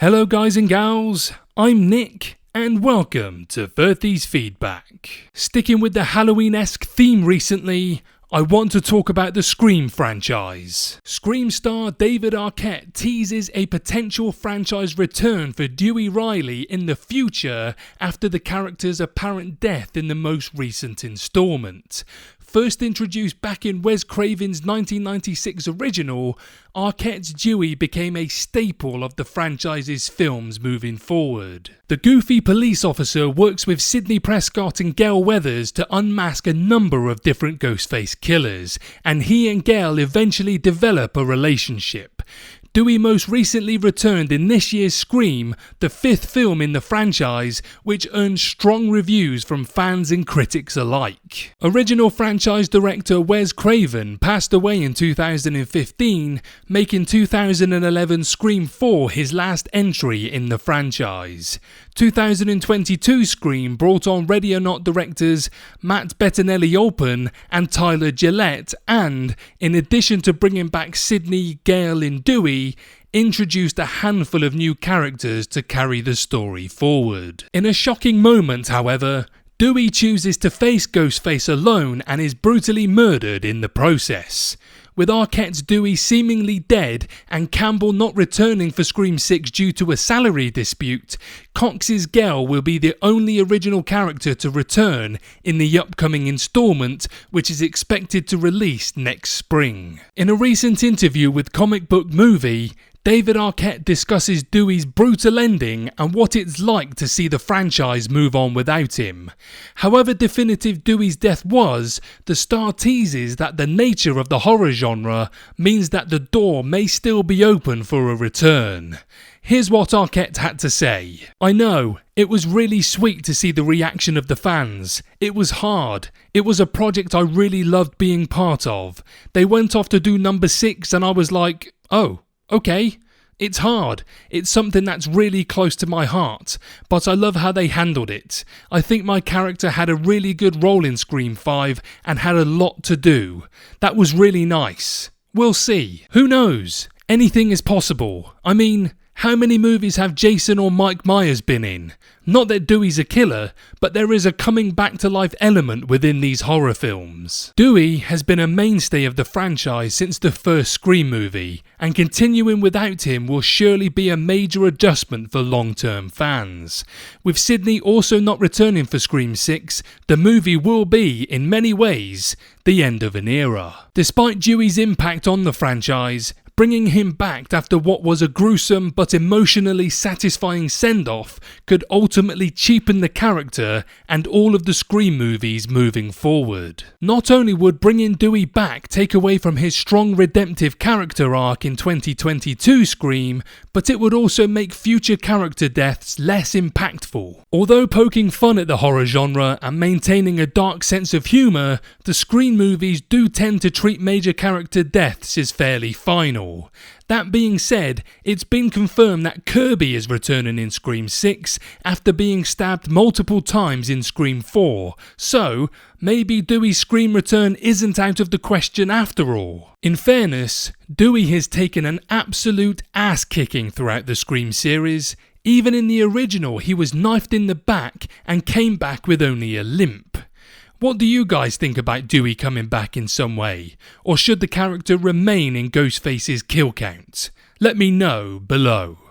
Hello guys and gals, I'm Nick and welcome to 30's Feedback. Sticking with the Halloween-esque theme recently, I want to talk about the Scream franchise. Scream star David Arquette teases a potential franchise return for Dewey Riley in the future after the character's apparent death in the most recent installment. First introduced back in Wes Craven's 1996 original, Arquette's Dewey became a staple of the franchise's films moving forward. The goofy police officer works with Sidney Prescott and Gale Weathers to unmask a number of different Ghostface killers, and he and Gale eventually develop a relationship. Dewey most recently returned in this year's Scream, the fifth film in the franchise, which earned strong reviews from fans and critics alike. Original franchise director Wes Craven passed away in 2015, making 2011 Scream 4 his last entry in the franchise. 2022 Scream brought on Ready or Not directors Matt Bettinelli-Olpin and Tyler Gillette and, in addition to bringing back Sidney, Gale and Dewey, introduced a handful of new characters to carry the story forward. In a shocking moment, however, Dewey chooses to face Ghostface alone and is brutally murdered in the process. With Arquette's Dewey seemingly dead and Campbell not returning for Scream 6 due to a salary dispute, Cox's Gale will be the only original character to return in the upcoming installment, which is expected to release next spring. In a recent interview with Comic Book Movie, David Arquette discusses Dewey's brutal ending and what it's like to see the franchise move on without him. However definitive Dewey's death was, the star teases that the nature of the horror genre means that the door may still be open for a return. Here's what Arquette had to say. "I know, it was really sweet to see the reaction of the fans. It was hard. It was a project I really loved being part of. They went off to do number 6 and I was like, oh, okay. It's hard. It's something that's really close to my heart, but I love how they handled it. I think my character had a really good role in Scream 5 and had a lot to do. That was really nice. We'll see. Who knows? Anything is possible. I mean, how many movies have Jason or Mike Myers been in? Not that Dewey's a killer, but there is a coming back to life element within these horror films. Dewey has been a mainstay of the franchise since the first Scream movie, and continuing without him will surely be a major adjustment for long-term fans. With Sidney also not returning for Scream 6, the movie will be, in many ways, the end of an era. Despite Dewey's impact on the franchise, bringing him back after what was a gruesome but emotionally satisfying send-off could ultimately cheapen the character and all of the Scream movies moving forward. Not only would bringing Dewey back take away from his strong redemptive character arc in 2022 Scream, but it would also make future character deaths less impactful. Although poking fun at the horror genre and maintaining a dark sense of humour, the Scream movies do tend to treat major character deaths as fairly final. That being said, it's been confirmed that Kirby is returning in Scream 6 after being stabbed multiple times in Scream 4, so maybe Dewey's Scream return isn't out of the question after all. In fairness, Dewey has taken an absolute ass-kicking throughout the Scream series. Even in the original, he was knifed in the back and came back with only a limp. What do you guys think about Dewey coming back in some way? Or should the character remain in Ghostface's kill count? Let me know below.